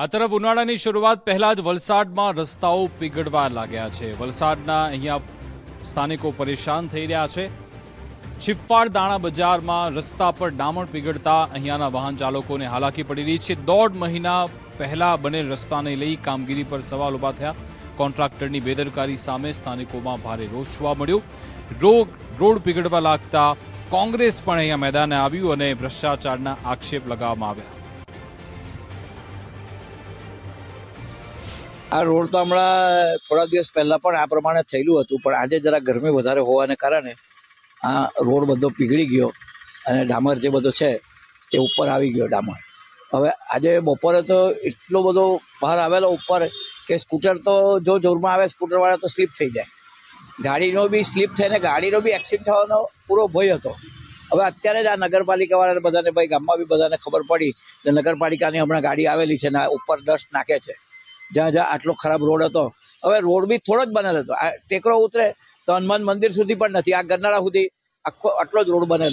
આ તરફ ઉનાળાની શરૂઆત પહેલા જ વલસાડમાં રસ્તાઓ પીગળવા લાગ્યા છે। વલસાડના અહીંયા સ્થાનિકો પરેશાન થઈ રહ્યા છે। ચિફ્ફાડ દાણા બજારમાં રસ્તા પર ડામર પીગળતા અહીંયાના વાહન ચાલકોને હાલાકી પડી રહી છે। 1.5 મહિના પહેલા બનેલ રસ્તાને લઈ કામગીરી પર સવાલ ઉભા થયા। કોન્ટ્રાક્ટરની બેદરકારી સામે સ્થાનિકોમાં ભારે રોષ જોવા મળ્યો। રોડ પીગળવા લાગતા કોંગ્રેસ પણ અહીંયા મેદાને આવ્યું અને ભ્રષ્ટાચારના આક્ષેપ લગાવવામાં આવ્યા। આ રોડ તો હમણાં થોડા દિવસ પહેલા પણ આ પ્રમાણે થયેલું હતું, પણ આજે જરા ગરમી વધારે હોવાને કારણે આ રોડ બધો પીગળી ગયો અને ડામર જે બધો છે તે ઉપર આવી ગયો ડામર। હવે આજે બપોરે તો એટલો બધો બહાર આવેલો ઉપર કે સ્કૂટર તો જો જોરમાં આવે સ્કૂટરવાળા તો સ્લીપ થઈ જાય, ગાડીનો બી સ્લીપ થઈને ગાડીનો બી એક્સિડન્ટ થવાનો પૂરો ભય હતો। હવે અત્યારે જ આ નગરપાલિકાવાળાને બધાને ભાઈ ગામમાં બી બધાને ખબર પડી કે નગરપાલિકાની હમણાં ગાડી આવેલી છે ને ઉપર ડસ્ટ નાખે છે। જ્યાં જ્યાં આટલો ખરાબ રોડ હતો, હવે રોડ બી થોડો જ બનેલો હતો। આ ટેકરો ઉતરે તો હનુમાન મંદિર સુધી પણ નથી, આ ગરનાળા સુધી આટલો જ રોડ બનેલો।